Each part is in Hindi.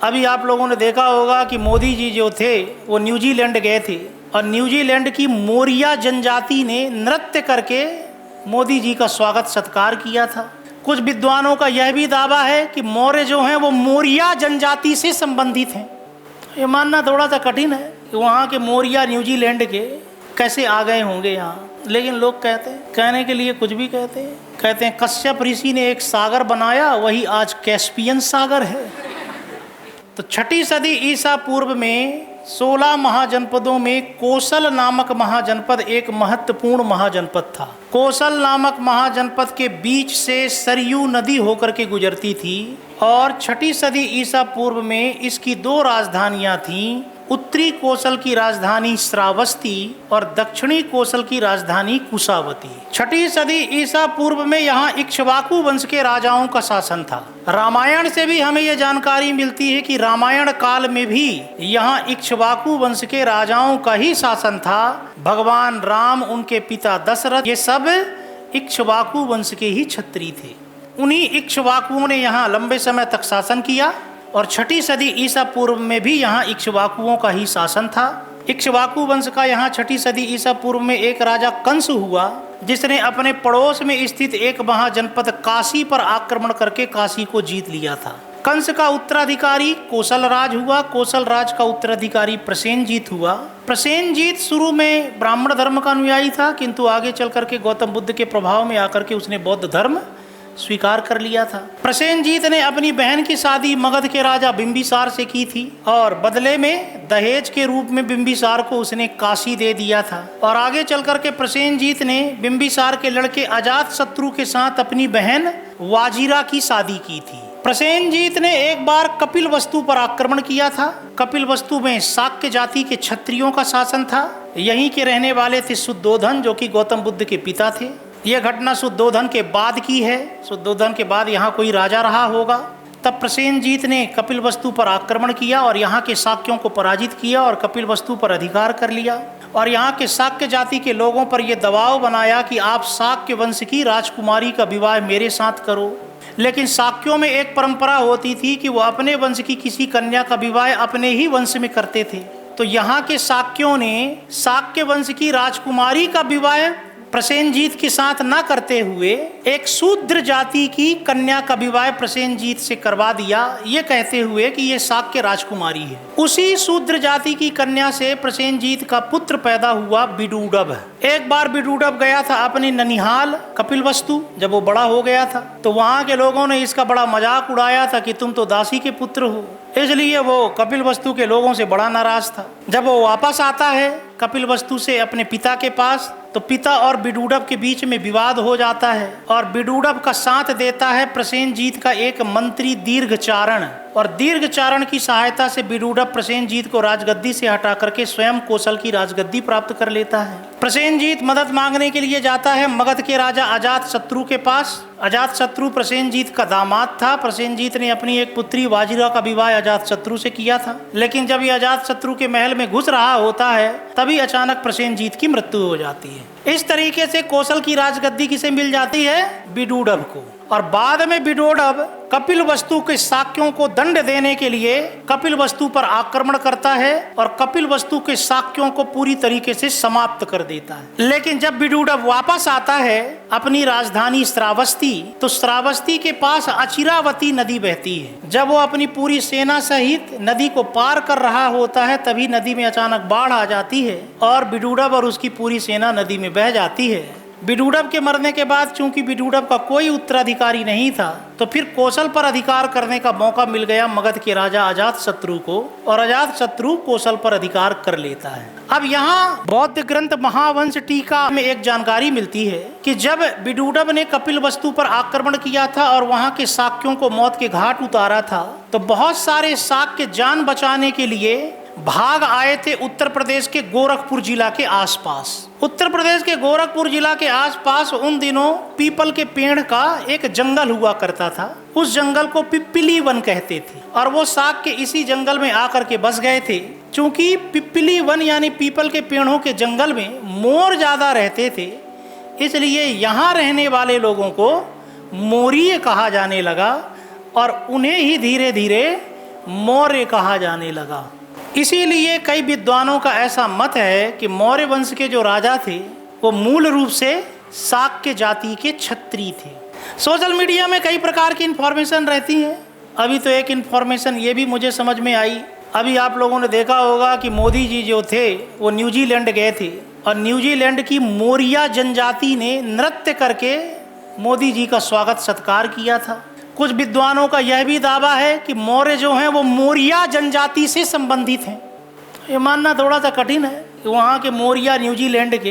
अभी आप लोगों ने देखा होगा कि मोदी जी जो थे वो न्यूजीलैंड गए थे और न्यूजीलैंड की मोरिया जनजाति ने नृत्य करके मोदी जी का स्वागत सत्कार किया था। कुछ विद्वानों का यह भी दावा है कि मौर्य जो हैं वो मोरिया जनजाति से संबंधित हैं। ये मानना थोड़ा सा कठिन है कि वहाँ के मोरिया न्यूजीलैंड के कैसे आ गए होंगे यहाँ, लेकिन लोग कहते हैं, कहने के लिए कुछ भी कहते हैं। कहते हैं कश्यप ऋषि ने एक सागर बनाया, वही आज कैस्पियन सागर है। तो 6ठी सदी ईसा पूर्व में 16 महाजनपदों में कोसल नामक महाजनपद एक महत्वपूर्ण महाजनपद था। कोसल नामक महाजनपद के बीच से सरयू नदी होकर के गुजरती थी और 6ठी सदी ईसा पूर्व में इसकी 2 राजधानियां थीं। उत्तरी कोसल की राजधानी श्रावस्ती और दक्षिणी कोसल की राजधानी कुशावती। 6ठी सदी ईसा पूर्व में यहाँ इक्ष्वाकु वंश के राजाओं का शासन था। रामायण से भी हमें यह जानकारी मिलती है कि रामायण काल में भी यहाँ इक्ष्वाकु वंश के राजाओं का ही शासन था। भगवान राम, उनके पिता दशरथ, ये सब इक्ष्वाकु वंश के ही क्षत्रिय थे। उन्हीं इक्ष्वाकुओं ने यहाँ लंबे समय तक शासन किया और 6ठी सदी ईसा पूर्व में भी यहाँ इक्ष्वाकुओं का ही शासन था। इक्ष्वाकु वंश का यहाँ 6ठी सदी ईसा पूर्व में एक राजा कंस हुआ, जिसने अपने पड़ोस में स्थित एक महाजनपद काशी पर आक्रमण करके काशी को जीत लिया था। कंस का उत्तराधिकारी कोसल राज हुआ। कोसल राज का उत्तराधिकारी प्रसेनजीत हुआ। प्रसेनजीत शुरू में ब्राह्मण धर्म का अनुयायी था, किंतु आगे चल करके गौतम बुद्ध के प्रभाव में आकर के उसने बौद्ध धर्म स्वीकार कर लिया था। प्रसेनजीत ने अपनी बहन की शादी मगध के राजा बिंबिसार से की थी और बदले में दहेज के रूप में बिंबिसार को उसने काशी दे दिया था। और आगे चल करके प्रसेनजीत ने बिंबिसार के लड़के अजातशत्रु के साथ अपनी बहन वाजिरा की शादी की थी। प्रसेनजीत ने एक बार कपिलवस्तु पर आक्रमण किया था। कपिलवस्तु में शाक्य जाति के क्षत्रियों का शासन था। यहीं के रहने वाले थे शुद्धोधन, जो कि गौतम बुद्ध के पिता थे। यह घटना शुद्धोधन के बाद की है। शुद्धोधन के बाद यहाँ कोई राजा रहा होगा। तब प्रसेनजीत ने कपिलवस्तु पर आक्रमण किया और यहाँ के शाक्यों को पराजित किया और कपिलवस्तु पर अधिकार कर लिया। और यहाँ के शाक्य जाति के लोगों पर यह दबाव बनाया कि आप शाक्य वंश की राजकुमारी का विवाह मेरे साथ करो। लेकिन शाक्यों में एक परंपरा होती थी कि वो अपने वंश की किसी कन्या का विवाह अपने ही वंश में करते थे। तो यहाँ के शाक्यों ने शाक्य वंश की राजकुमारी का विवाह प्रसेनजीत के साथ न करते हुए एक शूद्र जाति की कन्या का विवाह प्रसेनजीत से करवा दिया, ये कहते हुए कि ये शाक्य राजकुमारी है। उसी शूद्र जाति की कन्या से प्रसेनजीत का पुत्र पैदा हुआ विदूडभ। एक बार विदूडभ गया था अपनी ननिहाल कपिलवस्तु। जब वो बड़ा हो गया था तो वहाँ के लोगों ने इसका बड़ा मजाक उड़ाया था कि तुम तो दासी के पुत्र हो। इसलिए वो कपिलवस्तु के लोगों से बड़ा नाराज था। जब वो वापस आता है कपिलवस्तु से अपने पिता के पास, तो पिता और विदूडभ के बीच में विवाद हो जाता है और विदूडभ का साथ देता है प्रसेनजीत का एक मंत्री दीर्घचारण। और दीर्घचारण की सहायता से विदूडभ प्रसेनजीत को राजगद्दी से हटा करके स्वयं कोसल की राजगद्दी प्राप्त कर लेता है। प्रसेनजीत मदद मांगने के लिए जाता है मगध के राजा अजातशत्रु के पास। अजातशत्रु प्रसेनजीत का दामाद था। प्रसेनजीत ने अपनी एक पुत्री वाजिरा का विवाह अजातशत्रु से किया था। लेकिन जब ये अजातशत्रु के महल में घुस रहा होता है तभी अचानक प्रसेनजीत की मृत्यु हो जाती है। इस तरीके से कोसल की राजगद्दी किसे मिल जाती है? विदूडभ को। और बाद में विदूडभ कपिलवस्तु के शाक्यों को दंड देने के लिए कपिलवस्तु पर आक्रमण करता है और कपिलवस्तु के शाक्यों को पूरी तरीके से समाप्त कर देता है। लेकिन जब विदूडभ वापस आता है अपनी राजधानी श्रावस्ती, तो श्रावस्ती के पास अचिरावती नदी बहती है। जब वो अपनी पूरी सेना सहित नदी को पार कर रहा होता है तभी नदी में अचानक बाढ़ आ जाती है और विदूडभ और उसकी पूरी सेना नदी में बह जाती है। विदूडभ के मरने के बाद चूंकि विदूडभ का कोई उत्तराधिकारी नहीं था, तो फिर कोसल पर अधिकार करने का मौका मिल गया मगध के राजा अजातशत्रु को और अजातशत्रु कोसल पर अधिकार कर लेता है। अब यहाँ बौद्ध ग्रंथ महावंश टीका में एक जानकारी मिलती है कि जब विदूडभ ने कपिलवस्तु पर आक्रमण किया था और वहाँ के शाक्यों को मौत के घाट उतारा था, तो बहुत सारे शाक्य जान बचाने के लिए भाग आए थे उत्तर प्रदेश के गोरखपुर जिला के आसपास। उत्तर प्रदेश के गोरखपुर जिला के आसपास उन दिनों पीपल के पेड़ का एक जंगल हुआ करता था। उस जंगल को पिप्पिली वन कहते थे और वो शाक्य इसी जंगल में आकर के बस गए थे। चूंकि पिप्पिली वन यानी पीपल के पेड़ों के जंगल में मोर ज्यादा रहते थे, इसलिए यहाँ रहने वाले लोगों को मोरीय कहा जाने लगा और उन्हें ही धीरे धीरे मौर्य कहा जाने लगा। इसीलिए कई विद्वानों का ऐसा मत है कि मौर्य वंश के जो राजा थे वो मूल रूप से शाक्य जाति के क्षत्रिय थे। सोशल मीडिया में कई प्रकार की इंफॉर्मेशन रहती है। अभी तो एक इंफॉर्मेशन ये भी मुझे समझ में आई, अभी आप लोगों ने देखा होगा कि मोदी जी जो थे वो न्यूजीलैंड गए थे और न्यूजीलैंड की मोरिया जनजाति ने नृत्य करके मोदी जी का स्वागत सत्कार किया था। कुछ विद्वानों का यह भी दावा है कि मौर्य जो हैं वो मोरिया जनजाति से संबंधित हैं। ये मानना थोड़ा सा कठिन है कि वहाँ के मोरिया न्यूजीलैंड के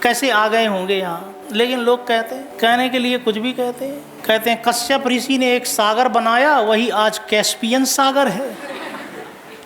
कैसे आ गए होंगे यहाँ, लेकिन लोग कहते हैं, कहने के लिए कुछ भी कहते हैं। कश्यप ऋषि ने एक सागर बनाया, वही आज कैस्पियन सागर है।